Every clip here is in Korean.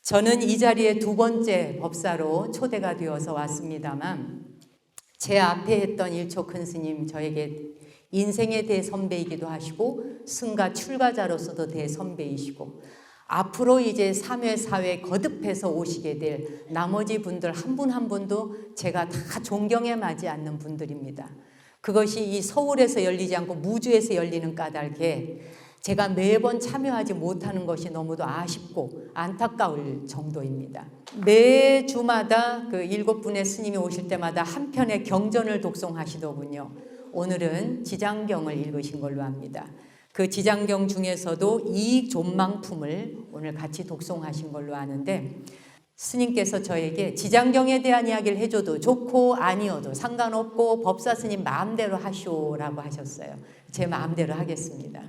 저는 이 자리에 두 번째 법사로 초대가 되어서 왔습니다만 제 앞에 했던 일초 큰 스님 저에게 인생의 대선배이기도 하시고 승가 출가자로서도 대선배이시고 앞으로 이제 3회, 4회 거듭해서 오시게 될 나머지 분들 한 분 한 분도 제가 다 존경에 맞지 않는 분들입니다. 그것이 이 서울에서 열리지 않고 무주에서 열리는 까닭에 제가 매번 참여하지 못하는 것이 너무도 아쉽고 안타까울 정도입니다. 매주마다 그 7분의 스님이 오실 때마다 한 편의 경전을 독송하시더군요. 오늘은 지장경을 읽으신 걸로 합니다. 그 지장경 중에서도 이 존망품을 오늘 같이 독송하신 걸로 아는데 스님께서 저에게 지장경에 대한 이야기를 해줘도 좋고 아니어도 상관없고 법사 스님 마음대로 하시오라고 하셨어요. 제 마음대로 하겠습니다.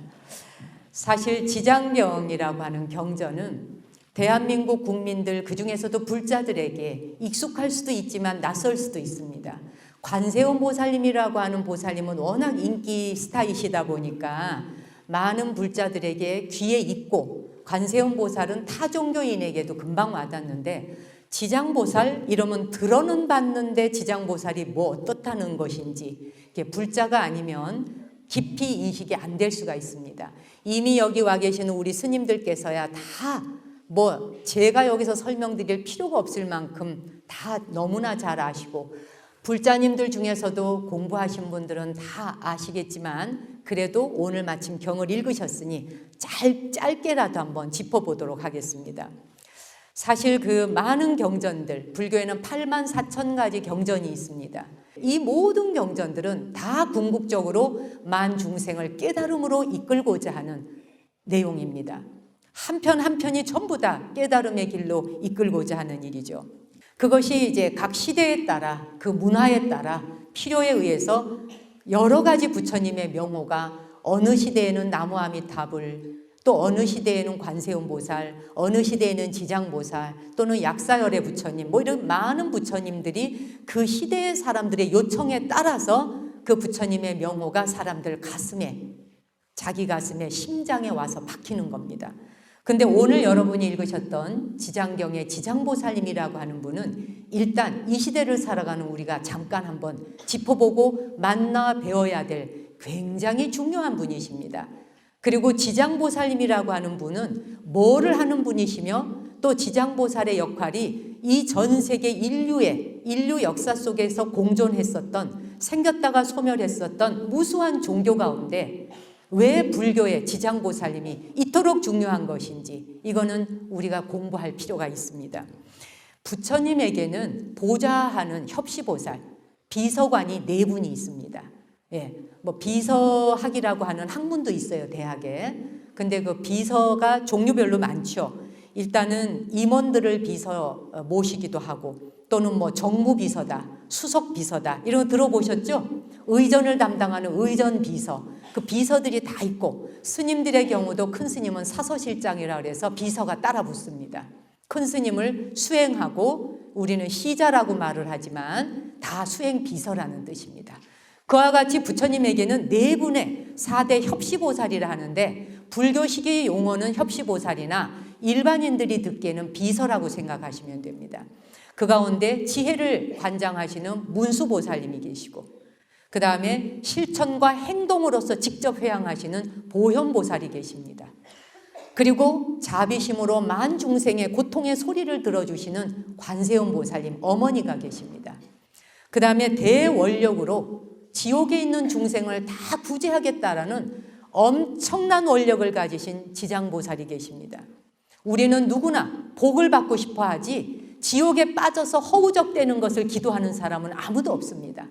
사실 지장경이라고 하는 경전은 대한민국 국민들 그중에서도 불자들에게 익숙할 수도 있지만 낯설 수도 있습니다. 관세음 보살님이라고 하는 보살님은 워낙 인기 스타이시다 보니까 많은 불자들에게 귀에 익고 관세음 보살은 타 종교인에게도 금방 와닿는데 지장보살 이러면 들어는 봤는데 지장보살이 뭐 어떻다는 것인지 불자가 아니면 깊이 인식이 안 될 수가 있습니다. 이미 여기 와 계시는 우리 스님들께서야 다 뭐 제가 여기서 설명드릴 필요가 없을 만큼 다 너무나 잘 아시고 불자님들 중에서도 공부하신 분들은 다 아시겠지만 그래도 오늘 마침 경을 읽으셨으니 짧게라도 한번 짚어보도록 하겠습니다. 사실 그 많은 경전들, 불교에는 84,000가지 경전이 있습니다. 이 모든 경전들은 다 궁극적으로 만중생을 깨달음으로 이끌고자 하는 내용입니다. 한 편 한 편이 전부 다 깨달음의 길로 이끌고자 하는 일이죠. 그것이 이제 각 시대에 따라 그 문화에 따라 필요에 의해서 여러 가지 부처님의 명호가 어느 시대에는 나무아미타불 또 어느 시대에는 관세음보살, 어느 시대에는 지장보살 또는 약사열의 부처님 뭐 이런 많은 부처님들이 그 시대의 사람들의 요청에 따라서 그 부처님의 명호가 사람들 가슴에 자기 가슴에 심장에 와서 박히는 겁니다. 근데 오늘 여러분이 읽으셨던 지장경의 지장보살님이라고 하는 분은 일단 이 시대를 살아가는 우리가 잠깐 한번 짚어보고 만나 배워야 될 굉장히 중요한 분이십니다. 그리고 지장보살님이라고 하는 분은 뭐를 하는 분이시며 또 지장보살의 역할이 이 전 세계 인류 역사 속에서 공존했었던 생겼다가 소멸했었던 무수한 종교 가운데 왜 불교의 지장보살님이 이토록 중요한 것인지 이거는 우리가 공부할 필요가 있습니다. 부처님에게는 보좌하는 협시보살, 비서관이 4분이 있습니다. 예, 뭐 비서학이라고 하는 학문도 있어요, 대학에. 근데 그 비서가 종류별로 많죠. 일단은 임원들을 비서 모시기도 하고 또는 뭐 정무비서다, 수석비서다 이런 거 들어보셨죠? 의전을 담당하는 의전비서, 그 비서들이 다 있고 스님들의 경우도 큰 스님은 사서실장이라 그래서 비서가 따라 붙습니다. 큰 스님을 수행하고 우리는 시자라고 말을 하지만 다 수행비서라는 뜻입니다. 그와 같이 부처님에게는 4분의 4대 협시보살이라 하는데 불교식의 용어는 협시보살이나 일반인들이 듣기에는 비서라고 생각하시면 됩니다. 그 가운데 지혜를 관장하시는 문수보살님이 계시고 그 다음에 실천과 행동으로서 직접 회양하시는 보현보살이 계십니다. 그리고 자비심으로 만중생의 고통의 소리를 들어주시는 관세음보살님 어머니가 계십니다. 그 다음에 대원력으로 지옥에 있는 중생을 다 구제하겠다라는 엄청난 원력을 가지신 지장보살이 계십니다. 우리는 누구나 복을 받고 싶어 하지 지옥에 빠져서 허우적대는 것을 기도하는 사람은 아무도 없습니다.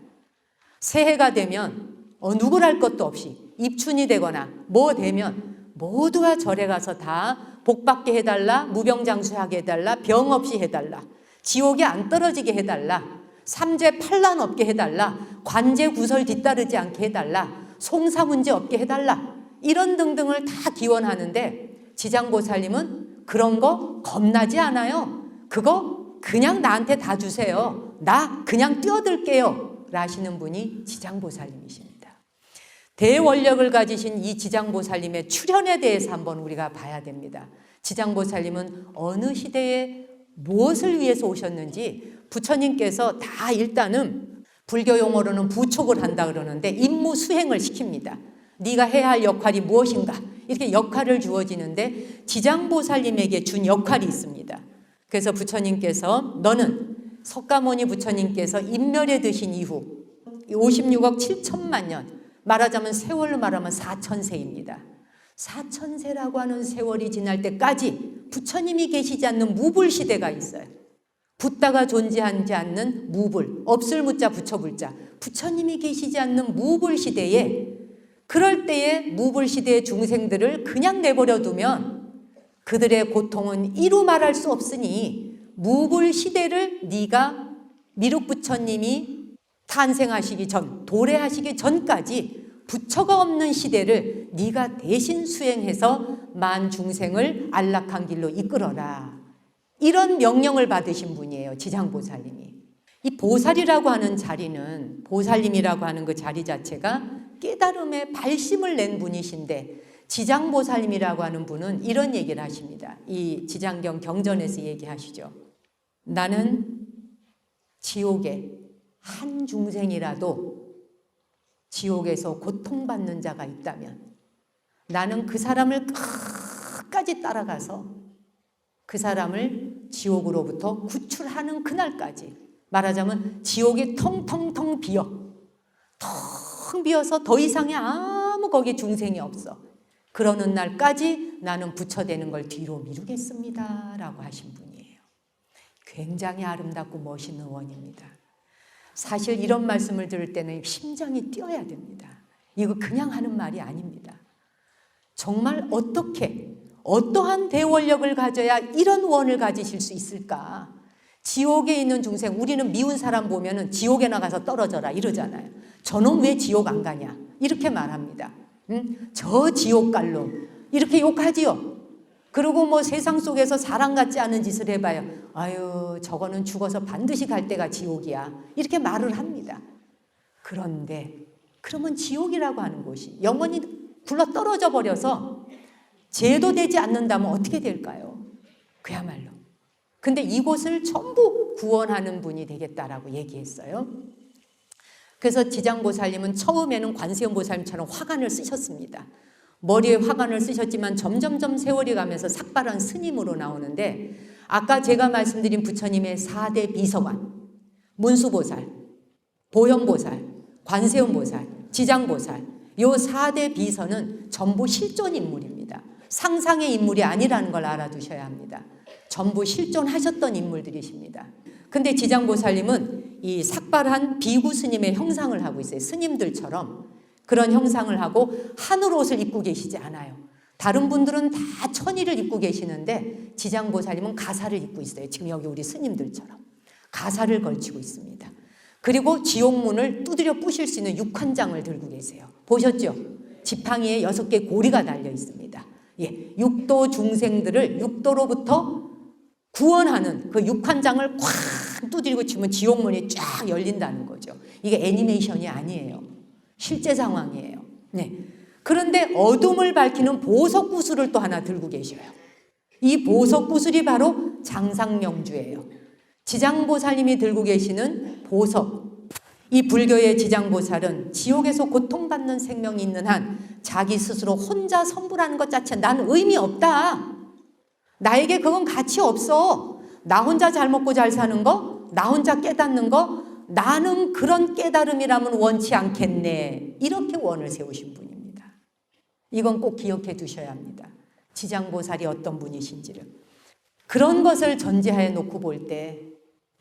새해가 되면 누구랄 것도 없이 입춘이 되거나 뭐 되면 모두가 절에 가서 다 복받게 해달라, 무병장수하게 해달라, 병 없이 해달라, 지옥에 안 떨어지게 해달라, 삼재 판란 없게 해달라, 관제 구설 뒤따르지 않게 해달라, 송사 문제 없게 해달라 이런 등등을 다 기원하는데 지장보살님은 그런 거 겁나지 않아요. 그거 그냥 나한테 다 주세요. 나 그냥 뛰어들게요 라시는 분이 지장보살님이십니다. 대원력을 가지신 이 지장보살님의 출현에 대해서 한번 우리가 봐야 됩니다. 지장보살님은 어느 시대에 무엇을 위해서 오셨는지 부처님께서 다 일단은 불교 용어로는 부촉을 한다 그러는데 임무 수행을 시킵니다. 네가 해야 할 역할이 무엇인가 이렇게 역할을 주어지는데 지장보살님에게 준 역할이 있습니다. 그래서 부처님께서 너는 석가모니 부처님께서 인멸에 드신 이후 56억 7천만 년 말하자면 세월로 말하면 4천세입니다. 4천세라고 하는 세월이 지날 때까지 부처님이 계시지 않는 무불시대가 있어요. 붓다가 존재하지 않는 무불, 없을 무자 부처불자, 부처님이 계시지 않는 무불시대에 그럴 때에 무불시대의 중생들을 그냥 내버려 두면 그들의 고통은 이루 말할 수 없으니 무불시대를 네가 미륵부처님이 탄생하시기 전, 도래하시기 전까지 부처가 없는 시대를 네가 대신 수행해서 만 중생을 안락한 길로 이끌어라. 이런 명령을 받으신 분이에요. 지장보살님이. 이 보살이라고 하는 자리는 보살님이라고 하는 그 자리 자체가 깨달음의 발심을 낸 분이신데 지장보살님이라고 하는 분은 이런 얘기를 하십니다. 이 지장경 경전에서 얘기하시죠. 나는 지옥에 한 중생이라도 지옥에서 고통받는 자가 있다면 나는 그 사람을 끝까지 따라가서 그 사람을 지옥으로부터 구출하는 그날까지 말하자면 지옥이 텅텅텅 비어 텅 비어서 더 이상의 아무 거기 중생이 없어. 그러는 날까지 나는 부처 되는 걸 뒤로 미루겠습니다 라고 하신 분이에요. 굉장히 아름답고 멋있는 원입니다. 사실 이런 말씀을 들을 때는 심장이 뛰어야 됩니다. 이거 그냥 하는 말이 아닙니다. 정말 어떻게 어떠한 대원력을 가져야 이런 원을 가지실 수 있을까? 지옥에 있는 중생, 우리는 미운 사람 보면은 지옥에 나가서 떨어져라 이러잖아요. 저놈 왜 지옥 안 가냐? 이렇게 말합니다. 저 지옥갈놈 이렇게 욕하지요. 그리고 뭐 세상 속에서 사람 같지 않은 짓을 해봐요. 아유 저거는 죽어서 반드시 갈 때가 지옥이야 이렇게 말을 합니다. 그런데 그러면 지옥이라고 하는 곳이 영원히 굴러 떨어져 버려서 죄도 되지 않는다면 어떻게 될까요? 그야말로. 근데 이곳을 전부 구원하는 분이 되겠다라고 얘기했어요. 그래서 지장보살님은 처음에는 관세음보살님처럼 화관을 쓰셨습니다. 머리에 화관을 쓰셨지만 점점점 세월이 가면서 삭발한 스님으로 나오는데 아까 제가 말씀드린 부처님의 4대 비서관, 문수보살, 보현보살, 관세음보살, 지장보살 이 4대 비서는 전부 실존 인물입니다. 상상의 인물이 아니라는 걸 알아두셔야 합니다. 전부 실존하셨던 인물들이십니다. 근데 지장보살님은 이 삭발한 비구 스님의 형상을 하고 있어요. 스님들처럼 그런 형상을 하고 하늘 옷을 입고 계시지 않아요. 다른 분들은 다 천의를 입고 계시는데 지장보살님은 가사를 입고 있어요. 지금 여기 우리 스님들처럼 가사를 걸치고 있습니다. 그리고 지옥문을 두드려 부실 수 있는 육환장을 들고 계세요. 보셨죠? 지팡이에 6개 고리가 달려 있습니다. 예, 육도 중생들을 육도로부터 구원하는 그 육환장을 콱 두드리고 치면 지옥문이 쫙 열린다는 거죠. 이게 애니메이션이 아니에요. 실제 상황이에요. 네. 그런데 어둠을 밝히는 보석구슬을 또 하나 들고 계셔요. 이 보석구슬이 바로 장상명주예요. 지장보살님이 들고 계시는 보석. 이 불교의 지장보살은 지옥에서 고통받는 생명이 있는 한 자기 스스로 혼자 성불하는 것 자체 난 의미 없다. 나에게 그건 가치 없어. 나 혼자 잘 먹고 잘 사는 거, 나 혼자 깨닫는 거, 나는 그런 깨달음이라면 원치 않겠네. 이렇게 원을 세우신 분입니다. 이건 꼭 기억해 두셔야 합니다. 지장보살이 어떤 분이신지를. 그런 것을 전제하에 놓고 볼 때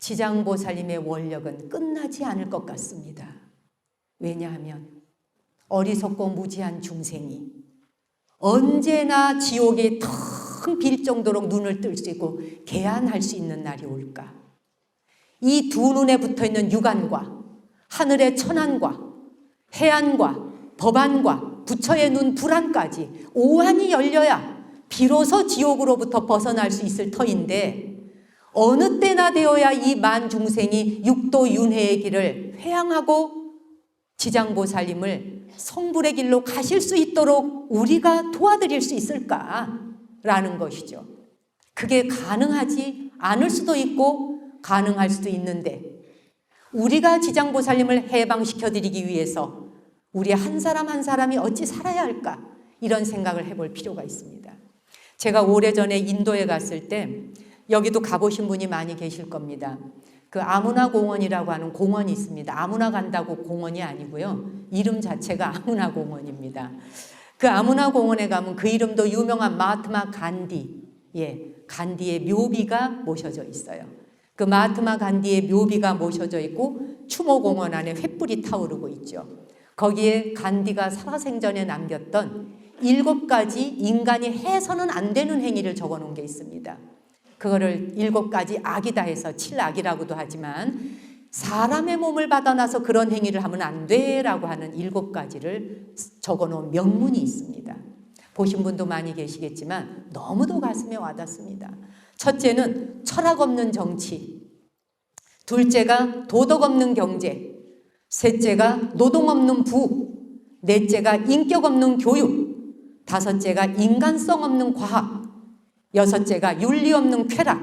지장보살님의 원력은 끝나지 않을 것 같습니다. 왜냐하면 어리석고 무지한 중생이 언제나 지옥이 텅 빌 정도로 눈을 뜰 수 있고 개안할 수 있는 날이 올까? 이 두 눈에 붙어있는 육안과 하늘의 천안과 해안과 법안과 부처의 눈 불안까지 오한이 열려야 비로소 지옥으로부터 벗어날 수 있을 터인데 어느 때나 되어야 이 만 중생이 육도 윤회의 길을 회항하고 지장보살님을 성불의 길로 가실 수 있도록 우리가 도와드릴 수 있을까? 라는 것이죠. 그게 가능하지 않을 수도 있고 가능할 수도 있는데 우리가 지장보살님을 해방시켜드리기 위해서 우리 한 사람 한 사람이 어찌 살아야 할까? 이런 생각을 해볼 필요가 있습니다. 제가 오래전에 인도에 갔을 때 여기도 가보신 분이 많이 계실 겁니다. 그 아무나 공원이라고 하는 공원이 있습니다. 아무나 간다고 공원이 아니고요. 이름 자체가 아무나 공원입니다. 그 아무나 공원에 가면 그 이름도 유명한 마하트마 간디, 간디의 묘비가 모셔져 있어요. 그 마하트마 간디의 묘비가 모셔져 있고 추모공원 안에 횃불이 타오르고 있죠. 거기에 간디가 살아생전에 남겼던 7가지 인간이 해서는 안 되는 행위를 적어놓은 게 있습니다. 그거를 7가지 악이다 해서 7악이라고도 하지만 사람의 몸을 받아놔서 그런 행위를 하면 안 돼라고 하는 7가지를 적어놓은 명문이 있습니다. 보신 분도 많이 계시겠지만 너무도 가슴에 와닿습니다. 첫째는 철학 없는 정치, 둘째가 도덕 없는 경제, 셋째가 노동 없는 부, 넷째가 인격 없는 교육, 다섯째가 인간성 없는 과학, 여섯째가 윤리 없는 쾌락,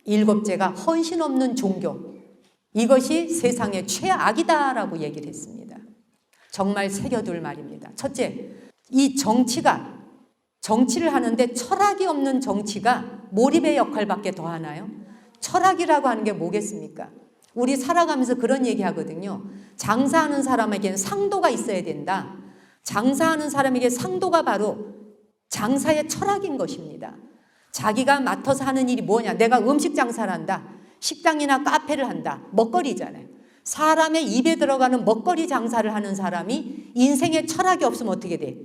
일곱째가 헌신 없는 종교. 이것이 세상의 최악이다라고 얘기를 했습니다. 정말 새겨둘 말입니다. 첫째, 이 정치를 하는데 철학이 없는 정치가 몰입의 역할밖에 더 하나요? 철학이라고 하는 게 뭐겠습니까? 우리 살아가면서 그런 얘기 하거든요. 장사하는 사람에게는 상도가 있어야 된다. 장사하는 사람에게 상도가 바로 장사의 철학인 것입니다. 자기가 맡아서 하는 일이 뭐냐? 내가 음식 장사를 한다. 식당이나 카페를 한다. 먹거리잖아요. 사람의 입에 들어가는 먹거리 장사를 하는 사람이 인생에 철학이 없으면 어떻게 돼?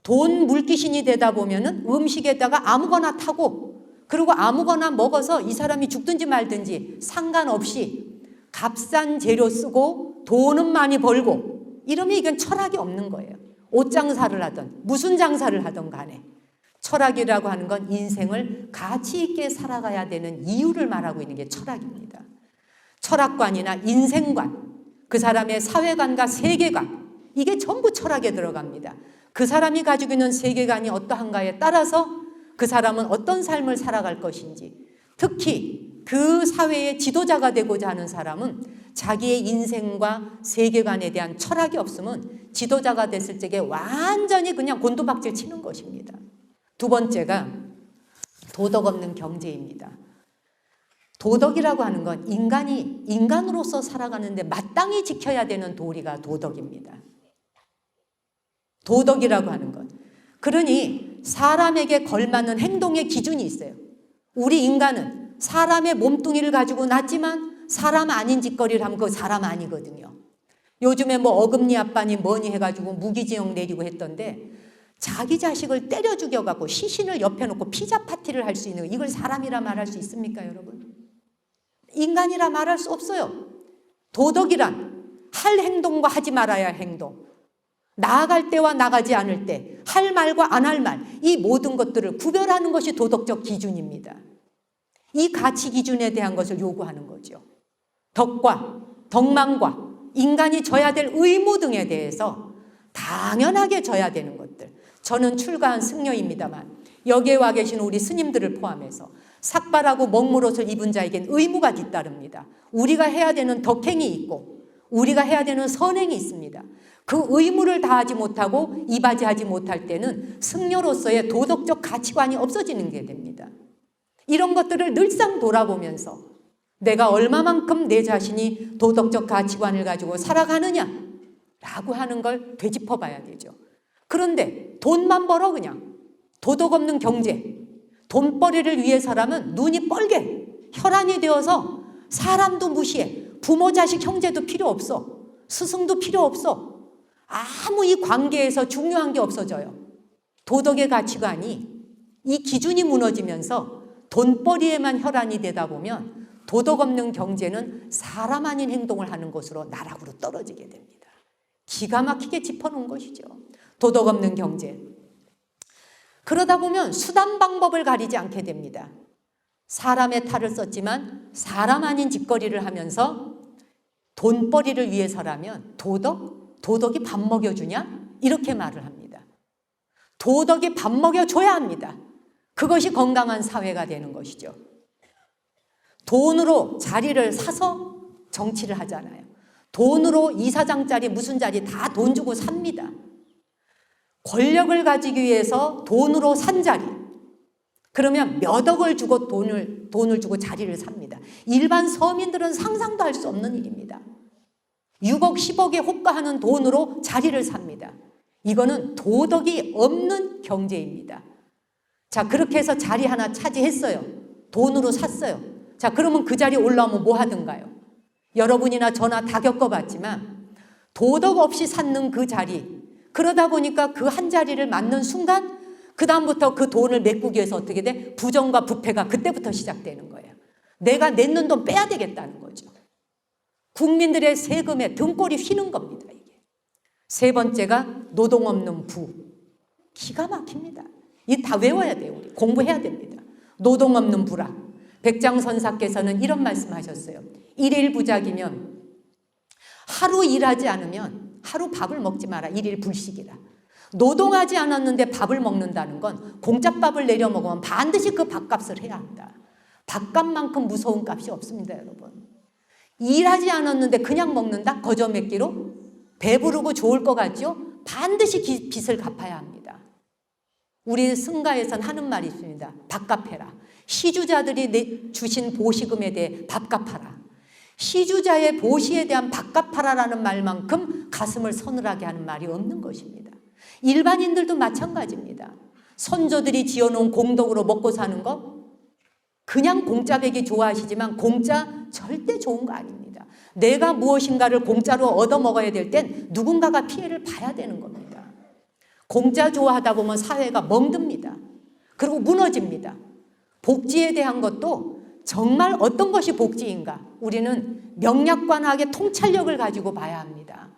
돈 물귀신이 되다 보면은 음식에다가 아무거나 타고 그리고 아무거나 먹어서 이 사람이 죽든지 말든지 상관없이 값싼 재료 쓰고 돈은 많이 벌고 이러면 이건 철학이 없는 거예요. 옷 장사를 하든 무슨 장사를 하든 간에 철학이라고 하는 건 인생을 가치 있게 살아가야 되는 이유를 말하고 있는 게 철학입니다. 철학관이나 인생관, 그 사람의 사회관과 세계관, 이게 전부 철학에 들어갑니다. 그 사람이 가지고 있는 세계관이 어떠한가에 따라서 그 사람은 어떤 삶을 살아갈 것인지, 특히 그 사회의 지도자가 되고자 하는 사람은 자기의 인생과 세계관에 대한 철학이 없으면 지도자가 됐을 적에 완전히 그냥 곤두박질 치는 것입니다. 두 번째가 도덕 없는 경제입니다. 도덕이라고 하는 건 인간이 인간으로서 살아가는데 마땅히 지켜야 되는 도리가 도덕입니다. 도덕이라고 하는 것. 그러니 사람에게 걸맞는 행동의 기준이 있어요. 우리 인간은 사람의 몸뚱이를 가지고 났지만 사람 아닌 짓거리를 하면 그거 사람 아니거든요. 요즘에 뭐 어금니 아빠니 뭐니 해가지고 무기징역 내리고 했던데 자기 자식을 때려 죽여갖고 시신을 옆에 놓고 피자 파티를 할 수 있는 이걸 사람이라 말할 수 있습니까, 여러분? 인간이라 말할 수 없어요. 도덕이란 할 행동과 하지 말아야 할 행동, 나아갈 때와 나가지 않을 때, 할 말과 안 할 말, 이 모든 것들을 구별하는 것이 도덕적 기준입니다. 이 가치 기준에 대한 것을 요구하는 거죠. 덕과 덕망과 인간이 져야 될 의무 등에 대해서 당연하게 져야 되는 것들. 저는 출가한 승려입니다만 여기에 와 계신 우리 스님들을 포함해서 삭발하고 먹물옷을 입은 자에겐 의무가 뒤따릅니다. 우리가 해야 되는 덕행이 있고 우리가 해야 되는 선행이 있습니다. 그 의무를 다하지 못하고 이바지하지 못할 때는 승려로서의 도덕적 가치관이 없어지는 게 됩니다. 이런 것들을 늘상 돌아보면서 내가 얼마만큼 내 자신이 도덕적 가치관을 가지고 살아가느냐라고 하는 걸 되짚어 봐야 되죠. 그런데 돈만 벌어 그냥 도덕 없는 경제, 돈벌이를 위해서라면 눈이 뻘게 혈안이 되어서 사람도 무시해. 부모, 자식, 형제도 필요 없어. 스승도 필요 없어. 아무 이 관계에서 중요한 게 없어져요. 도덕의 가치관이 이 기준이 무너지면서 돈벌이에만 혈안이 되다 보면 도덕 없는 경제는 사람 아닌 행동을 하는 것으로 나락으로 떨어지게 됩니다. 기가 막히게 짚어놓은 것이죠. 도덕 없는 경제. 그러다 보면 수단 방법을 가리지 않게 됩니다. 사람의 탈을 썼지만 사람 아닌 짓거리를 하면서 돈벌이를 위해서라면 도덕이 밥 먹여주냐? 이렇게 말을 합니다. 도덕이 밥 먹여줘야 합니다. 그것이 건강한 사회가 되는 것이죠. 돈으로 자리를 사서 정치를 하잖아요. 돈으로 이사장짜리 무슨 자리 다 돈 주고 삽니다. 권력을 가지기 위해서 돈으로 산 자리. 그러면 몇 억을 주고 돈을 주고 자리를 삽니다. 일반 서민들은 상상도 할 수 없는 일입니다. 6억, 10억에 호가하는 돈으로 자리를 삽니다. 이거는 도덕이 없는 경제입니다. 자, 그렇게 해서 자리 하나 차지했어요. 돈으로 샀어요. 자, 그러면 그 자리에 올라오면 뭐 하든가요? 여러분이나 저나 다 겪어봤지만 도덕 없이 샀는 그 자리, 그러다 보니까 그 한 자리를 맡는 순간 그 다음부터 그 돈을 메꾸기 위해서 어떻게 돼? 부정과 부패가 그때부터 시작되는 거예요. 내가 냈는 돈 빼야 되겠다는 거죠. 국민들의 세금에 등골이 휘는 겁니다. 이게. 세 번째가 노동 없는 부. 기가 막힙니다. 이 다 외워야 돼요. 우리 공부해야 됩니다. 노동 없는 부라. 백장선사께서는 이런 말씀하셨어요. 일일 부작이면 하루 일하지 않으면 하루 밥을 먹지 마라. 일일 불식이라. 노동하지 않았는데 밥을 먹는다는 건 공짜밥을 내려 먹으면 반드시 그 밥값을 해야 한다. 밥값만큼 무서운 값이 없습니다, 여러분. 일하지 않았는데 그냥 먹는다? 거저 먹기로? 배부르고 좋을 것 같죠? 반드시 빚을 갚아야 합니다. 우리 승가에선 하는 말이 있습니다. 밥 갚아라. 시주자들이 주신 보시금에 대해 밥 갚아라. 시주자의 보시에 대한 밥 갚아라라는 말만큼 가슴을 서늘하게 하는 말이 없는 것입니다. 일반인들도 마찬가지입니다. 선조들이 지어놓은 공덕으로 먹고 사는 거 그냥 공짜 배기 좋아하시지만 공짜 절대 좋은 거 아닙니다. 내가 무엇인가를 공짜로 얻어 먹어야 될 땐 누군가가 피해를 봐야 되는 겁니다. 공짜 좋아하다 보면 사회가 멍듭니다. 그리고 무너집니다. 복지에 대한 것도 정말 어떤 것이 복지인가? 우리는 명약관하게 통찰력을 가지고 봐야 합니다.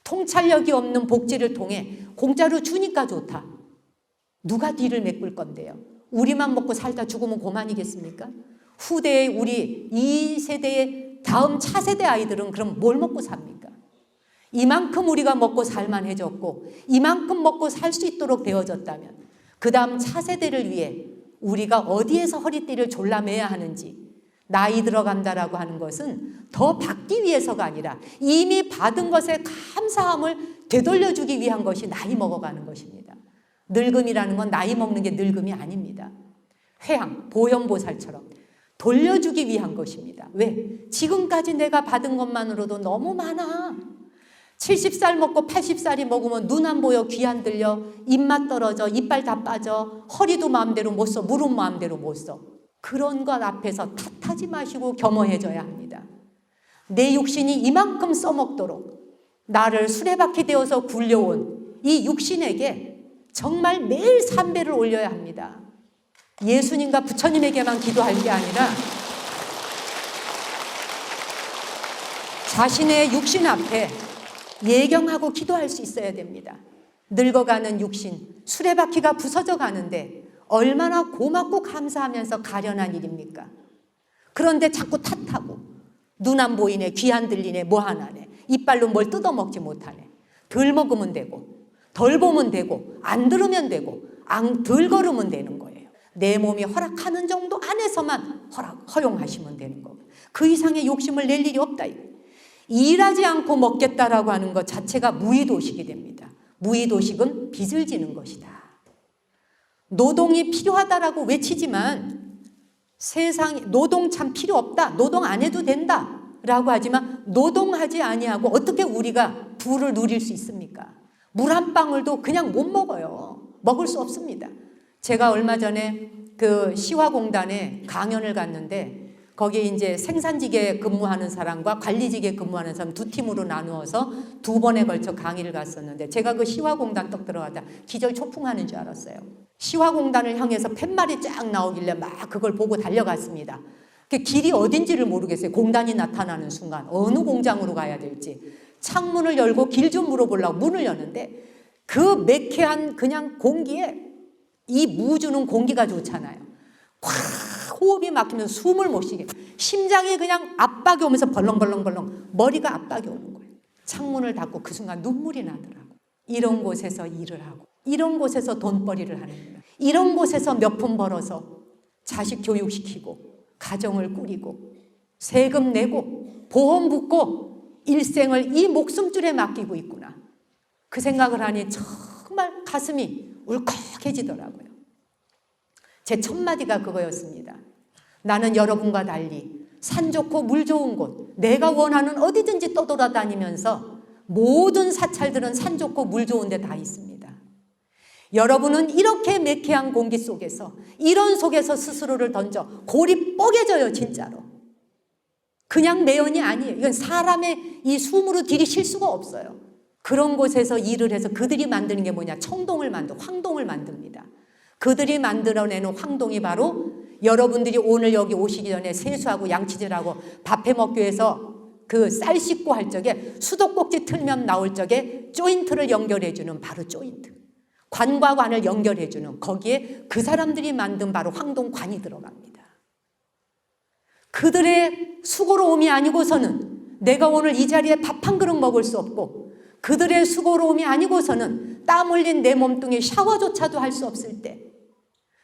통찰력이 없는 복지를 통해 공짜로 주니까 좋다. 누가 뒤를 메꿀 건데요? 우리만 먹고 살다 죽으면 고만이겠습니까? 후대의 우리 이 세대의 다음 차세대 아이들은 그럼 뭘 먹고 삽니까? 이만큼 우리가 먹고 살만해졌고 이만큼 먹고 살 수 있도록 되어졌다면 그 다음 차세대를 위해 우리가 어디에서 허리띠를 졸라매야 하는지, 나이 들어간다라고 하는 것은 더 받기 위해서가 아니라 이미 받은 것에 감사함을 되돌려주기 위한 것이 나이 먹어가는 것입니다. 늙음이라는 건 나이 먹는 게 늙음이 아닙니다. 회양, 보현보살처럼 돌려주기 위한 것입니다. 왜? 지금까지 내가 받은 것만으로도 너무 많아. 70살 먹고 80살이 먹으면 눈 안 보여, 귀 안 들려, 입맛 떨어져, 이빨 다 빠져, 허리도 마음대로 못 써, 무릎 마음대로 못 써. 그런 것 앞에서 탓하지 마시고 겸허해져야 합니다. 내 육신이 이만큼 써먹도록 나를 수레바퀴 되어서 굴려온 이 육신에게 정말 매일 삼배를 올려야 합니다. 예수님과 부처님에게만 기도할 게 아니라 자신의 육신 앞에 예경하고 기도할 수 있어야 됩니다. 늙어가는 육신, 수레바퀴가 부서져 가는데 얼마나 고맙고 감사하면서 가련한 일입니까? 그런데 자꾸 탓하고 눈 안 보이네, 귀 안 들리네, 뭐 하나네, 이빨로 뭘 뜯어먹지 못하네. 덜 먹으면 되고 덜 보면 되고 안 들으면 되고 덜 걸으면 되는 거예요. 내 몸이 허락하는 정도 안에서만 허용하시면 되는 거고 그 이상의 욕심을 낼 일이 없다. 일하지 않고 먹겠다라고 하는 것 자체가 무의도식이 됩니다. 무의도식은 빚을 지는 것이다. 노동이 필요하다라고 외치지만 세상에 노동 참 필요 없다, 노동 안 해도 된다 라고 하지만 노동하지 아니하고 어떻게 우리가 부를 누릴 수 있습니까? 물 한 방울도 그냥 못 먹어요. 먹을 수 없습니다. 제가 얼마 전에 그 시화공단에 강연을 갔는데 거기에 이제 생산직에 근무하는 사람과 관리직에 근무하는 사람 두 팀으로 나누어서 2번에 걸쳐 강의를 갔었는데 제가 그 시화공단 떡 들어가다 기절초풍하는 줄 알았어요. 시화공단을 향해서 팻말이 쫙 나오길래 막 그걸 보고 달려갔습니다. 그 길이 어딘지를 모르겠어요. 공단이 나타나는 순간 어느 공장으로 가야 될지 창문을 열고 길 좀 물어보려고 문을 여는데 그 매캐한 그냥 공기에 이 무주는 공기가 좋잖아요. 콱 호흡이 막히면 숨을 못 쉬게 심장이 그냥 압박이 오면서 벌렁벌렁벌렁 머리가 압박이 오는 거예요. 창문을 닫고 그 순간 눈물이 나더라고. 이런 곳에서 일을 하고 이런 곳에서 돈벌이를 하는 거예요. 이런 곳에서 몇 푼 벌어서 자식 교육시키고 가정을 꾸리고 세금 내고 보험 붙고 일생을 이 목숨줄에 맡기고 있구나. 그 생각을 하니 정말 가슴이 울컥해지더라고요. 제 첫 마디가 그거였습니다. 나는 여러분과 달리 산 좋고 물 좋은 곳, 내가 원하는 어디든지 떠돌아다니면서 모든 사찰들은 산 좋고 물 좋은 데 다 있습니다. 여러분은 이렇게 매캐한 공기 속에서, 이런 속에서 스스로를 던져 골이 뽀개져요, 진짜로. 그냥 매연이 아니에요. 이건 사람의 이 숨으로 들이쉴 수가 없어요. 그런 곳에서 일을 해서 그들이 만드는 게 뭐냐? 청동을 황동을 만듭니다. 그들이 만들어내는 황동이 바로 여러분들이 오늘 여기 오시기 전에 세수하고 양치질하고 밥해 먹기 위해서 그 쌀 씻고 할 적에 수도꼭지 틀면 나올 적에 조인트를 연결해주는 바로 조인트. 관과 관을 연결해주는 거기에 그 사람들이 만든 바로 황동관이 들어갑니다. 그들의 수고로움이 아니고서는 내가 오늘 이 자리에 밥 한 그릇 먹을 수 없고, 그들의 수고로움이 아니고서는 땀 흘린 내 몸뚱이 샤워조차도 할 수 없을 때,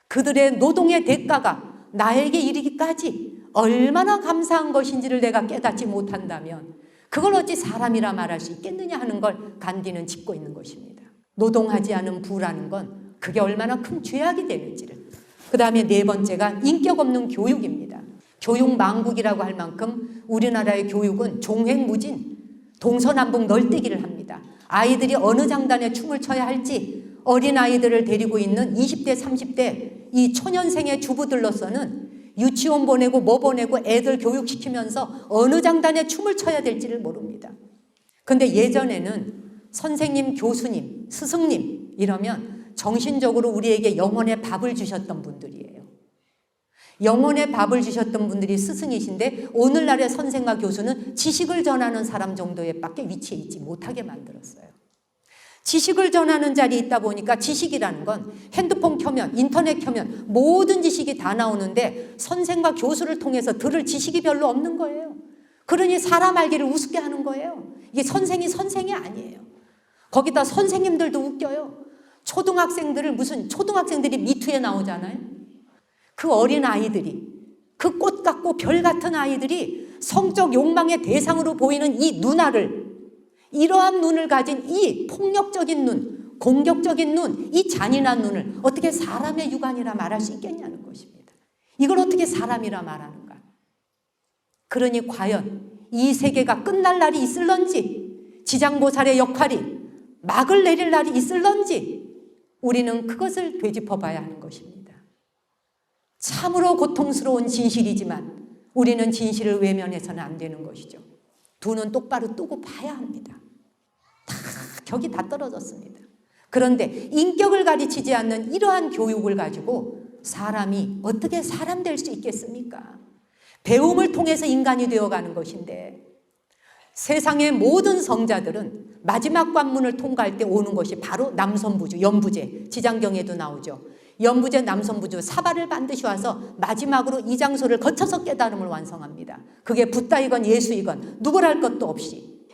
그들의 노동의 대가가 나에게 이르기까지 얼마나 감사한 것인지를 내가 깨닫지 못한다면 그걸 어찌 사람이라 말할 수 있겠느냐 하는 걸 간디는 짚고 있는 것입니다. 노동하지 않은 부라는 건 그게 얼마나 큰 죄악이 되는지를. 그 다음에 네 번째가 인격 없는 교육입니다. 교육망국이라고 할 만큼 우리나라의 교육은 종횡무진, 동서남북 널뛰기를 합니다. 아이들이 어느 장단에 춤을 춰야 할지 어린아이들을 데리고 있는 20대 30대 이 초년생의 주부들로서는 유치원 보내고 뭐 보내고 애들 교육시키면서 어느 장단에 춤을 춰야 될지를 모릅니다. 근데 예전에는 선생님, 교수님, 스승님 이러면 정신적으로 우리에게 영혼의 밥을 주셨던 분들이에요. 영혼의 밥을 주셨던 분들이 스승이신데 오늘날의 선생과 교수는 지식을 전하는 사람 정도에 밖에 위치해 있지 못하게 만들었어요. 지식을 전하는 자리에 있다 보니까 지식이라는 건 핸드폰 켜면, 인터넷 켜면 모든 지식이 다 나오는데 선생과 교수를 통해서 들을 지식이 별로 없는 거예요. 그러니 사람 알기를 우습게 하는 거예요. 이게 선생이 아니에요. 거기다 선생님들도 웃겨요. 초등학생들이 미투에 나오잖아요. 그 어린 아이들이, 그 꽃 같고 별 같은 아이들이 성적 욕망의 대상으로 보이는 이 누나를, 이러한 눈을 가진 이 폭력적인 눈, 공격적인 눈, 이 잔인한 눈을 어떻게 사람의 육안이라 말할 수 있겠냐는 것입니다. 이걸 어떻게 사람이라 말하는가? 그러니 과연 이 세계가 끝날 날이 있을런지, 지장보살의 역할이 막을 내릴 날이 있을런지 우리는 그것을 되짚어 봐야 하는 것입니다. 참으로 고통스러운 진실이지만 우리는 진실을 외면해서는 안 되는 것이죠. 두 눈 똑바로 뜨고 봐야 합니다. 격이 다 떨어졌습니다. 그런데 인격을 가르치지 않는 이러한 교육을 가지고 사람이 어떻게 사람 될 수 있겠습니까? 배움을 통해서 인간이 되어가는 것인데 세상의 모든 성자들은 마지막 관문을 통과할 때 오는 것이 바로 남선부주, 연부제, 지장경에도 나오죠. 연부제, 남선부주, 사바를 반드시 와서 마지막으로 이 장소를 거쳐서 깨달음을 완성합니다. 그게 붓다이건 예수이건 누구랄 것도 없이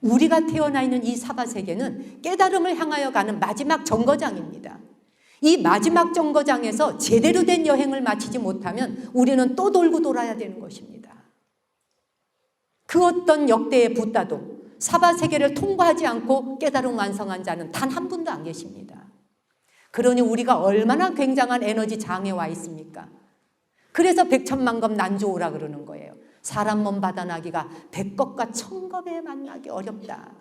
우리가 태어나 있는 이 사바세계는 깨달음을 향하여 가는 마지막 정거장입니다. 이 마지막 정거장에서 제대로 된 여행을 마치지 못하면 우리는 또 돌고 돌아야 되는 것입니다. 그 어떤 역대의 붓다도 사바세계를 통과하지 않고 깨달음 완성한 자는 단 한 분도 안 계십니다. 그러니 우리가 얼마나 굉장한 에너지 장에 와 있습니까? 그래서 백천만급 난조우라 그러는 거예요. 사람 몸 받아나기가 백겁과 천겁에 만나기 어렵다.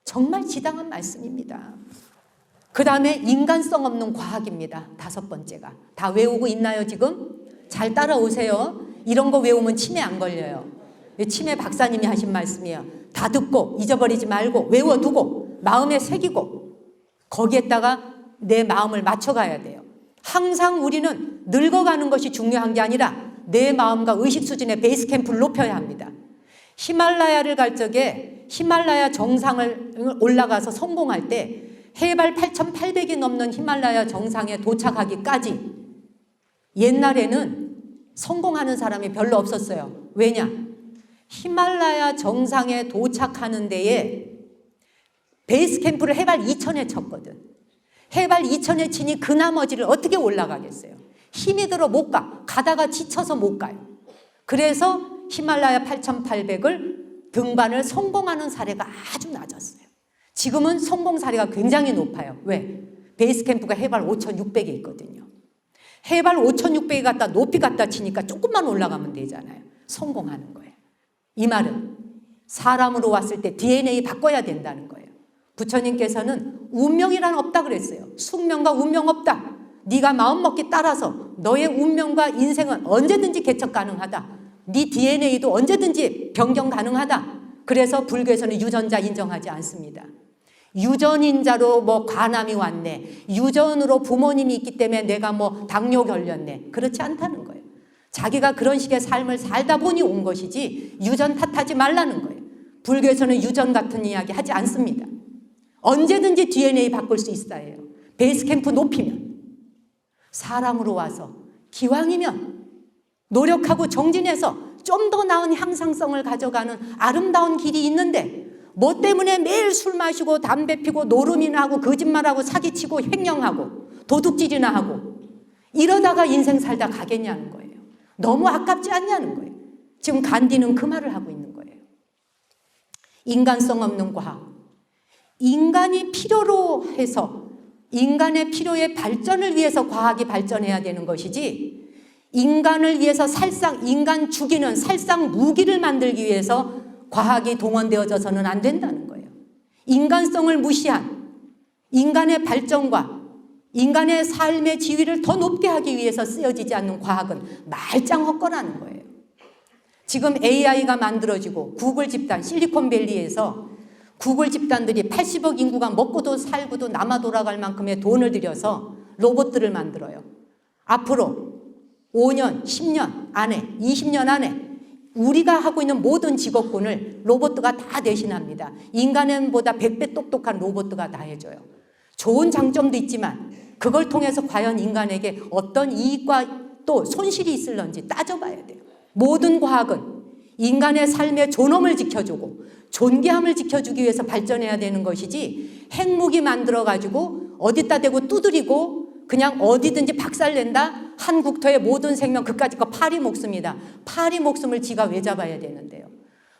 정말 지당한 말씀입니다. 그 다음에 인간성 없는 과학입니다. 다섯 번째가. 다 외우고 있나요 지금? 잘 따라오세요. 이런 거 외우면 치매 안 걸려요. 치매 박사님이 하신 말씀이에요. 다 듣고 잊어버리지 말고 외워두고 마음에 새기고 거기에다가 내 마음을 맞춰가야 돼요. 항상 우리는 늙어가는 것이 중요한 게 아니라 내 마음과 의식 수준의 베이스 캠프를 높여야 합니다. 히말라야를 갈 적에 히말라야 정상을 올라가서 성공할 때 해발 8,800이 넘는 히말라야 정상에 도착하기까지 옛날에는 성공하는 사람이 별로 없었어요. 왜냐? 히말라야 정상에 도착하는 데에 베이스 캠프를 해발 2,000에 쳤거든. 해발 2000에 치니 그 나머지를 어떻게 올라가겠어요? 힘이 들어 못 가. 가다가 지쳐서 못 가요. 그래서 히말라야 8800을 등반을 성공하는 사례가 아주 낮았어요. 지금은 성공 사례가 굉장히 높아요. 왜? 베이스 캠프가 해발 5600에 있거든요. 해발 5600에 갖다 높이 갖다 치니까 조금만 올라가면 되잖아요. 성공하는 거예요. 이 말은 사람으로 왔을 때 DNA 바꿔야 된다는 거예요. 부처님께서는 운명이란 없다 그랬어요. 숙명과 운명 없다. 네가 마음먹기 따라서 너의 운명과 인생은 언제든지 개척 가능하다. 네 DNA도 언제든지 변경 가능하다. 그래서 불교에서는 유전자 인정하지 않습니다. 유전인자로 뭐 간암이 왔네. 유전으로 부모님이 있기 때문에 내가 뭐 당뇨 걸렸네. 그렇지 않다는 거예요. 자기가 그런 식의 삶을 살다 보니 온 것이지 유전 탓하지 말라는 거예요. 불교에서는 유전 같은 이야기 하지 않습니다. 언제든지 DNA 바꿀 수 있어요. 베이스 캠프 높이면. 사람으로 와서 기왕이면 노력하고 정진해서 좀 더 나은 향상성을 가져가는 아름다운 길이 있는데 뭐 때문에 매일 술 마시고 담배 피고 노름이나 하고 거짓말하고 사기치고 횡령하고 도둑질이나 하고 이러다가 인생 살다 가겠냐는 거예요. 너무 아깝지 않냐는 거예요. 지금 간디는 그 말을 하고 있는 거예요. 인간성 없는 과학. 인간이 필요로 해서 인간의 필요의 발전을 위해서 과학이 발전해야 되는 것이지 인간을 위해서 인간 죽이는 살상 무기를 만들기 위해서 과학이 동원되어져서는 안 된다는 거예요. 인간성을 무시한 인간의 발전과 인간의 삶의 지위를 더 높게 하기 위해서 쓰여지지 않는 과학은 말짱 헛거라는 거예요. 지금 AI가 만들어지고 구글 집단, 실리콘밸리에서 구글 집단들이 80억 인구가 먹고도 살고도 남아 돌아갈 만큼의 돈을 들여서 로봇들을 만들어요. 앞으로 5년, 10년 안에, 20년 안에 우리가 하고 있는 모든 직업군을 로봇가 다 대신합니다. 인간보다 100배 똑똑한 로봇가 다 해줘요. 좋은 장점도 있지만 그걸 통해서 과연 인간에게 어떤 이익과 또 손실이 있을런지 따져봐야 돼요. 모든 과학은 인간의 삶의 존엄을 지켜주고 존귀함을 지켜주기 위해서 발전해야 되는 것이지 핵무기 만들어가지고 어디다 대고 두드리고 그냥 어디든지 박살낸다? 한 국토의 모든 생명 그까짓 거 파리 목숨이다. 파리 목숨을 지가 왜 잡아야 되는데요?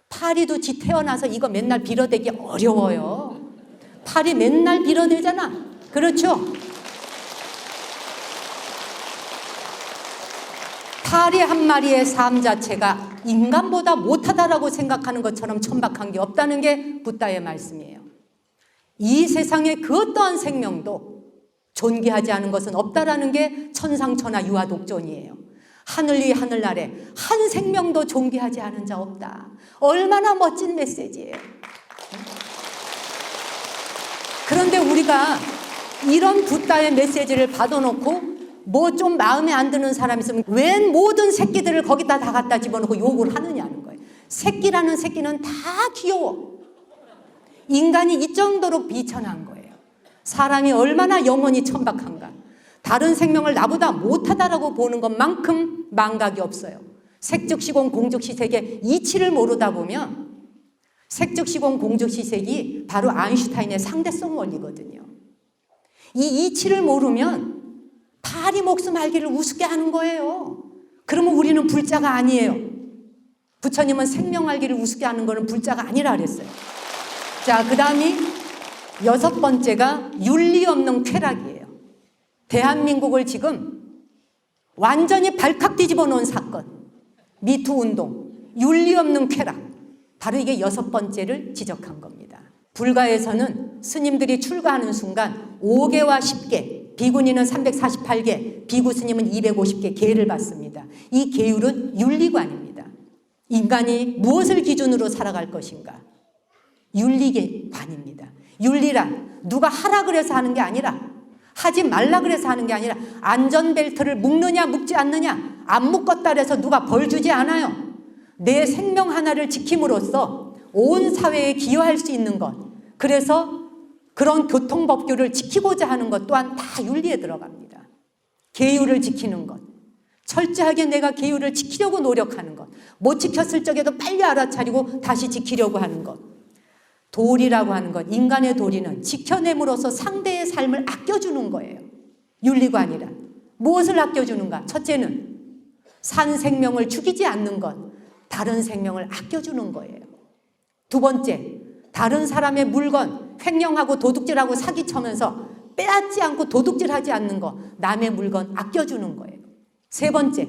파리도 지 태어나서 이거 맨날 빌어대기 어려워요. 파리 맨날 빌어대잖아. 그렇죠? 파리 한 마리의 삶 자체가 인간보다 못하다라고 생각하는 것처럼 천박한 게 없다는 게 붓다의 말씀이에요. 이 세상에 그 어떠한 생명도 존귀하지 않은 것은 없다라는 게 천상천하 유아독존이에요. 하늘 위 하늘 아래 한 생명도 존귀하지 않은 자 없다. 얼마나 멋진 메시지예요. 그런데 우리가 이런 붓다의 메시지를 받아놓고 뭐 좀 마음에 안 드는 사람이 있으면 왜 모든 새끼들을 거기다 다 갖다 집어넣고 욕을 하느냐는 거예요. 새끼라는 새끼는 다 귀여워. 인간이 이 정도로 비천한 거예요. 사람이 얼마나 영원히 천박한가. 다른 생명을 나보다 못하다라고 보는 것만큼 망각이 없어요. 색즉시공 공즉시색의 이치를 모르다 보면 색즉시공 공즉시색이 바로 아인슈타인의 상대성 원리거든요. 이 이치를 모르면 파리 목숨 알기를 우습게 하는 거예요. 그러면 우리는 불자가 아니에요. 부처님은 생명 알기를 우습게 하는 거는 불자가 아니라 그랬어요. 자, 그 다음이 6번째가 윤리 없는 쾌락이에요. 대한민국을 지금 완전히 발칵 뒤집어 놓은 사건. 미투 운동, 윤리 없는 쾌락. 바로 이게 6번째를 지적한 겁니다. 불가에서는 스님들이 출가하는 순간 5개와 10개, 비구니는 348개, 비구 스님은 250개 계를 받습니다. 이 계율은 윤리관입니다. 인간이 무엇을 기준으로 살아갈 것인가? 윤리관입니다. 윤리란 누가 하라 그래서 하는 게 아니라 하지 말라 그래서 하는 게 아니라 안전벨트를 묶느냐 묶지 않느냐 안 묶었다 그래서 누가 벌 주지 않아요. 내 생명 하나를 지킴으로써 온 사회에 기여할 수 있는 것. 그래서 그런 교통법규를 지키고자 하는 것 또한 다 윤리에 들어갑니다. 계율을 지키는 것. 철저하게 내가 계율을 지키려고 노력하는 것. 못 지켰을 적에도 빨리 알아차리고 다시 지키려고 하는 것. 도리라고 하는 것, 인간의 도리는 지켜냄으로써 상대의 삶을 아껴주는 거예요. 윤리관이란 무엇을 아껴주는가? 첫째는 산 생명을 죽이지 않는 것, 다른 생명을 아껴주는 거예요. 두 번째, 다른 사람의 물건 횡령하고 도둑질하고 사기쳐면서 빼앗지 않고 도둑질하지 않는 것, 남의 물건 아껴주는 거예요. 세 번째,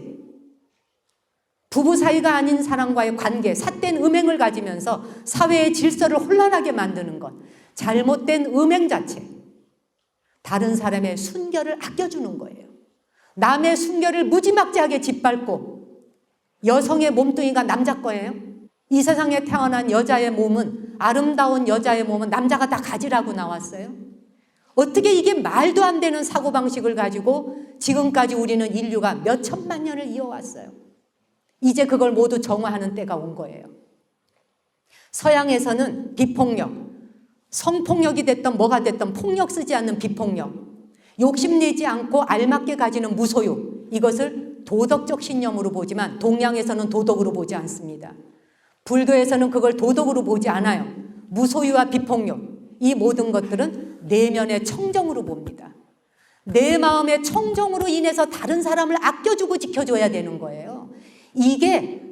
부부 사이가 아닌 사람과의 관계, 삿된 음행을 가지면서 사회의 질서를 혼란하게 만드는 것, 잘못된 음행 자체, 다른 사람의 순결을 아껴주는 거예요. 남의 순결을 무지막지하게 짓밟고, 여성의 몸뚱이가 남자 거예요? 이 세상에 태어난 여자의 몸은, 아름다운 여자의 몸은 남자가 다 가지라고 나왔어요? 어떻게 이게 말도 안 되는 사고방식을 가지고 지금까지 우리는 인류가 몇 천만 년을 이어왔어요. 이제 그걸 모두 정화하는 때가 온 거예요. 서양에서는 비폭력, 성폭력이 됐던 뭐가 됐던 폭력 쓰지 않는 비폭력, 욕심내지 않고 알맞게 가지는 무소유, 이것을 도덕적 신념으로 보지만 동양에서는 도덕으로 보지 않습니다. 불교에서는 그걸 도덕으로 보지 않아요. 무소유와 비폭력, 이 모든 것들은 내면의 청정으로 봅니다. 내 마음의 청정으로 인해서 다른 사람을 아껴주고 지켜줘야 되는 거예요. 이게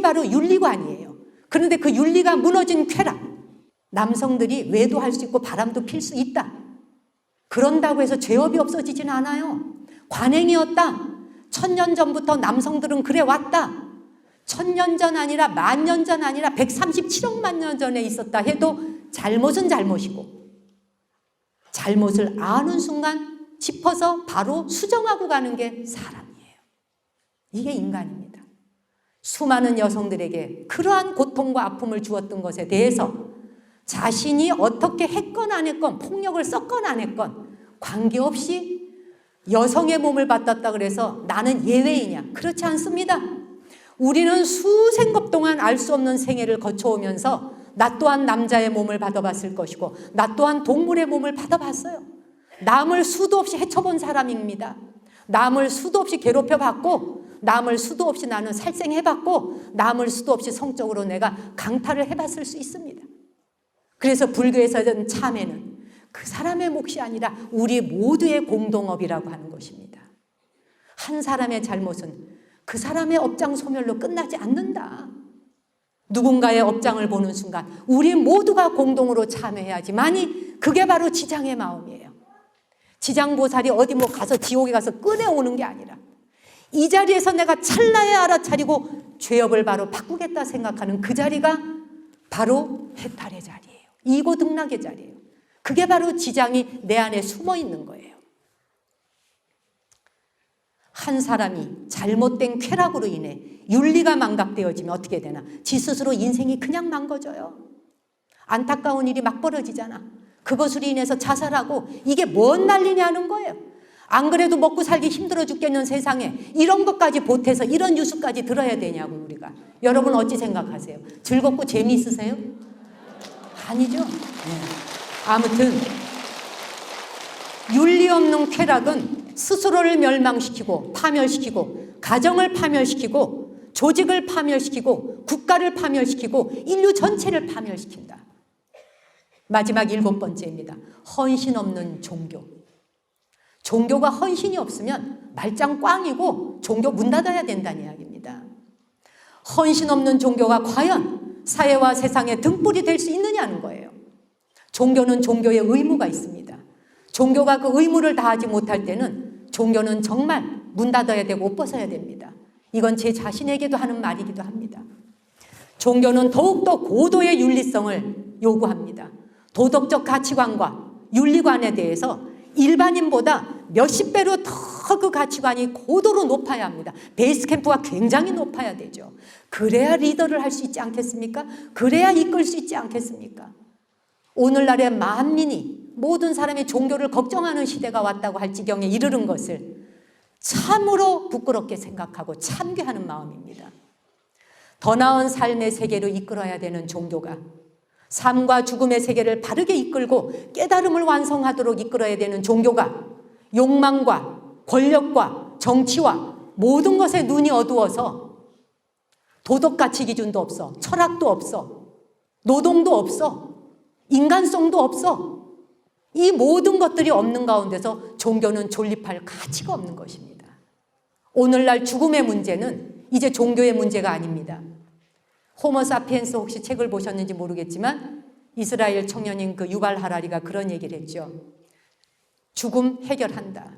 바로 윤리관이에요. 그런데 그 윤리가 무너진 쾌락, 남성들이 외도할 수 있고 바람도 필 수 있다. 그런다고 해서 죄업이 없어지진 않아요. 관행이었다. 1000년 전부터 남성들은 그래 왔다. 1000년 전 아니라 10,000년 전 아니라 137억만 년 전에 있었다 해도 잘못은 잘못이고, 잘못을 아는 순간 짚어서 바로 수정하고 가는 게 사람이에요. 이게 인간입니다. 수많은 여성들에게 그러한 고통과 아픔을 주었던 것에 대해서 자신이 어떻게 했건 안 했건, 폭력을 썼건 안 했건 관계없이 여성의 몸을 받았다 그래서 나는 예외이냐? 그렇지 않습니다. 우리는 수생급 동안 알 수 없는 생애를 거쳐오면서 나 또한 남자의 몸을 받아봤을 것이고, 나 또한 동물의 몸을 받아봤어요. 남을 수도 없이 헤쳐본 사람입니다. 남을 수도 없이 괴롭혀봤고, 남을 수도 없이 나는 살생해봤고, 남을 수도 없이 성적으로 내가 강탈을 해봤을 수 있습니다. 그래서 불교에서는 참회는 그 사람의 몫이 아니라 우리 모두의 공동업이라고 하는 것입니다. 한 사람의 잘못은 그 사람의 업장 소멸로 끝나지 않는다. 누군가의 업장을 보는 순간 우리 모두가 공동으로 참회해야지만이 그게 바로 지장의 마음이에요. 지장보살이 어디 뭐 가서 지옥에 가서 꺼내오는 게 아니라 이 자리에서 내가 찰나에 알아차리고 죄업을 바로 바꾸겠다 생각하는 그 자리가 바로 해탈의 자리예요. 이고등락의 자리예요. 그게 바로 지장이 내 안에 숨어 있는 거예요. 한 사람이 잘못된 쾌락으로 인해 윤리가 망각되어지면 어떻게 되나? 지 스스로 인생이 그냥 망가져요. 안타까운 일이 막 벌어지잖아. 그것으로 인해서 자살하고, 이게 뭔 난리냐는 거예요. 안 그래도 먹고 살기 힘들어 죽겠는 세상에 이런 것까지 보태서 이런 뉴스까지 들어야 되냐고 우리가. 여러분 어찌 생각하세요? 즐겁고 재미있으세요? 아니죠. 네. 아무튼 윤리 없는 쾌락은 스스로를 멸망시키고 파멸시키고, 가정을 파멸시키고, 조직을 파멸시키고, 국가를 파멸시키고, 인류 전체를 파멸시킨다. 마지막 7번째입니다. 헌신 없는 종교. 종교가 헌신이 없으면 말짱 꽝이고 종교 문 닫아야 된다는 이야기입니다. 헌신 없는 종교가 과연 사회와 세상의 등불이 될 수 있느냐는 거예요. 종교는 종교의 의무가 있습니다. 종교가 그 의무를 다하지 못할 때는 종교는 정말 문 닫아야 되고 옷 벗어야 됩니다. 이건 제 자신에게도 하는 말이기도 합니다. 종교는 더욱더 고도의 윤리성을 요구합니다. 도덕적 가치관과 윤리관에 대해서 일반인보다 몇십 배로 더 그 가치관이 고도로 높아야 합니다. 베이스 캠프가 굉장히 높아야 되죠. 그래야 리더를 할 수 있지 않겠습니까? 그래야 이끌 수 있지 않겠습니까? 오늘날의 만민이, 모든 사람이 종교를 걱정하는 시대가 왔다고 할 지경에 이르는 것을 참으로 부끄럽게 생각하고 참괴하는 마음입니다. 더 나은 삶의 세계로 이끌어야 되는 종교가 삶과 죽음의 세계를 바르게 이끌고 깨달음을 완성하도록 이끌어야 되는 종교가 욕망과 권력과 정치와 모든 것에 눈이 어두워서 도덕가치 기준도 없어, 철학도 없어, 노동도 없어. 인간성도 없어. 이 모든 것들이 없는 가운데서 종교는 존립할 가치가 없는 것입니다. 오늘날 죽음의 문제는 이제 종교의 문제가 아닙니다. 호모사피엔스 혹시 책을 보셨는지 모르겠지만 이스라엘 청년인 그 유발 하라리가 그런 얘기를 했죠. 죽음 해결한다.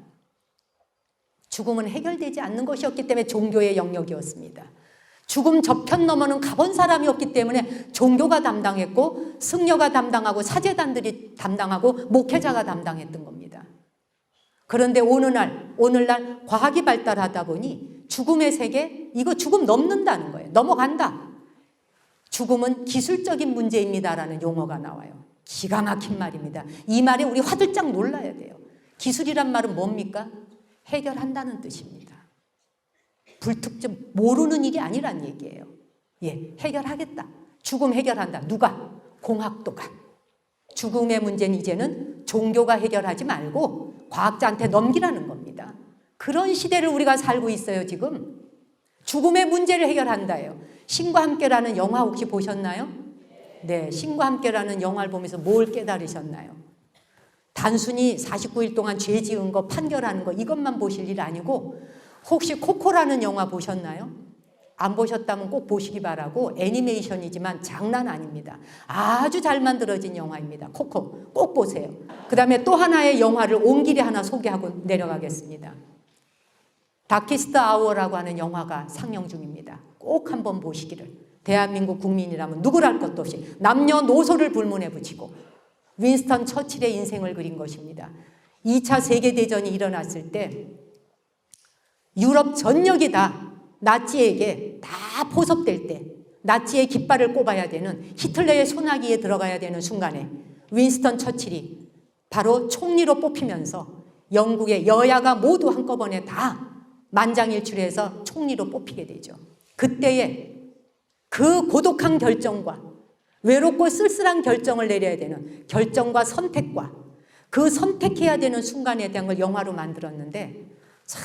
죽음은 해결되지 않는 것이었기 때문에 종교의 영역이었습니다. 죽음 저편 너머는 가본 사람이 없기 때문에 종교가 담당했고 승려가 담당하고 사제단들이 담당하고 목회자가 담당했던 겁니다. 그런데 오늘날 과학이 발달하다 보니 죽음의 세계, 이거 죽음 넘는다는 거예요. 넘어간다. 죽음은 기술적인 문제입니다라는 용어가 나와요. 기가 막힌 말입니다. 이 말에 우리 화들짝 놀라야 돼요. 기술이란 말은 뭡니까? 해결한다는 뜻입니다. 불특정 모르는 일이 아니란 얘기예요. 예, 해결하겠다. 죽음 해결한다. 누가? 공학도가. 죽음의 문제는 이제는 종교가 해결하지 말고 과학자한테 넘기라는 겁니다. 그런 시대를 우리가 살고 있어요, 지금. 죽음의 문제를 해결한다예요. 신과 함께라는 영화 혹시 보셨나요? 네, 신과 함께라는 영화를 보면서 뭘 깨달으셨나요? 단순히 49일 동안 죄 지은 거 판결하는 거 이것만 보실 일 아니고 혹시 코코라는 영화 보셨나요? 안 보셨다면 꼭 보시기 바라고 애니메이션이지만 장난 아닙니다. 아주 잘 만들어진 영화입니다. 코코 꼭 보세요. 그 다음에 또 하나의 영화를 온 길에 하나 소개하고 내려가겠습니다. 다키스트 아워라고 하는 영화가 상영 중입니다. 꼭 한번 보시기를. 대한민국 국민이라면 누구랄 것도 없이 남녀노소를 불문에 붙이고 윈스턴 처칠의 인생을 그린 것입니다. 2차 세계대전이 일어났을 때 유럽 전역이 다 나치에게 다 포섭될 때 나치의 깃발을 꼽아야 되는 히틀러의 소나기에 들어가야 되는 순간에 윈스턴 처칠이 바로 총리로 뽑히면서 영국의 여야가 모두 한꺼번에 다 만장일치해서 총리로 뽑히게 되죠. 그때에 그 고독한 결정과 외롭고 쓸쓸한 결정을 내려야 되는 결정과 선택과 그 선택해야 되는 순간에 대한 걸 영화로 만들었는데 참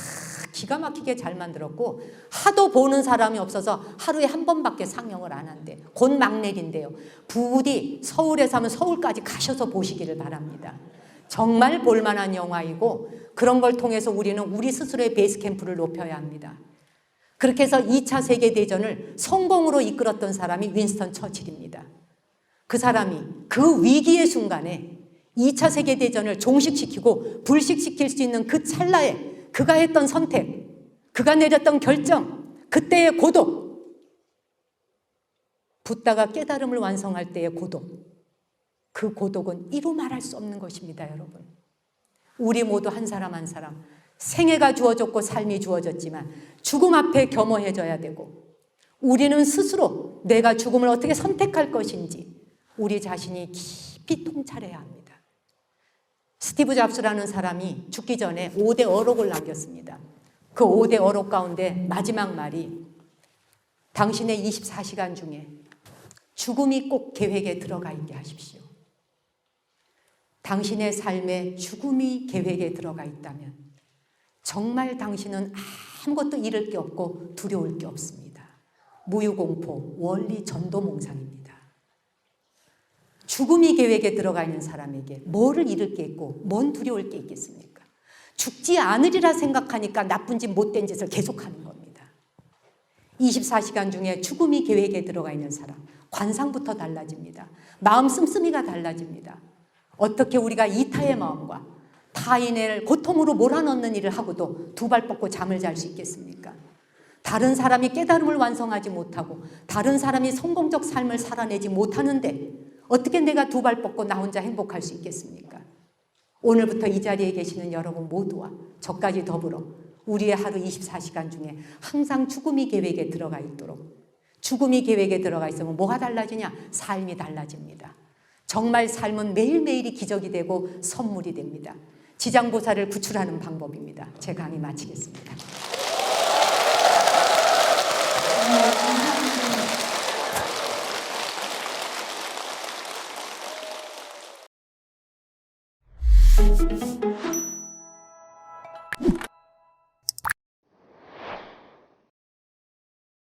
기가 막히게 잘 만들었고 하도 보는 사람이 없어서 하루에 한 번밖에 상영을 안 한대. 곧 막 내린대요. 부디 서울에서 하면 서울까지 가셔서 보시기를 바랍니다. 정말 볼만한 영화이고 그런 걸 통해서 우리는 우리 스스로의 베이스 캠프를 높여야 합니다. 그렇게 해서 2차 세계대전을 성공으로 이끌었던 사람이 윈스턴 처칠입니다. 그 사람이 그 위기의 순간에 2차 세계대전을 종식시키고 불식시킬 수 있는 그 찰나에 그가 했던 선택, 그가 내렸던 결정, 그때의 고독, 붓다가 깨달음을 완성할 때의 고독, 그 고독은 이루 말할 수 없는 것입니다, 여러분. 우리 모두 한 사람 한 사람 생애가 주어졌고 삶이 주어졌지만 죽음 앞에 겸허해져야 되고 우리는 스스로 내가 죽음을 어떻게 선택할 것인지 우리 자신이 깊이 통찰해야 합니다. 스티브 잡스라는 사람이 죽기 전에 5대 어록을 남겼습니다. 그 5대 어록 가운데 마지막 말이 당신의 24시간 중에 죽음이 꼭 계획에 들어가 있게 하십시오. 당신의 삶에 죽음이 계획에 들어가 있다면 정말 당신은 아무것도 잃을 게 없고 두려울 게 없습니다. 무유공포, 원리 전도몽상입니다. 죽음이 계획에 들어가 있는 사람에게 뭐를 잃을 게 있고 뭔 두려울 게 있겠습니까? 죽지 않으리라 생각하니까 나쁜 짓 못된 짓을 계속하는 겁니다. 24시간 중에 죽음이 계획에 들어가 있는 사람 관상부터 달라집니다. 마음 씀씀이가 달라집니다. 어떻게 우리가 이타의 마음과 타인을 고통으로 몰아넣는 일을 하고도 두 발 뻗고 잠을 잘 수 있겠습니까? 다른 사람이 깨달음을 완성하지 못하고 다른 사람이 성공적 삶을 살아내지 못하는데 어떻게 내가 두 발 뻗고 나 혼자 행복할 수 있겠습니까? 오늘부터 이 자리에 계시는 여러분 모두와 저까지 더불어 우리의 하루 24시간 중에 항상 죽음이 계획에 들어가 있도록 죽음이 계획에 들어가 있으면 뭐가 달라지냐? 삶이 달라집니다. 정말 삶은 매일매일이 기적이 되고 선물이 됩니다. 지장보살을 구출하는 방법입니다. 제 강의 마치겠습니다.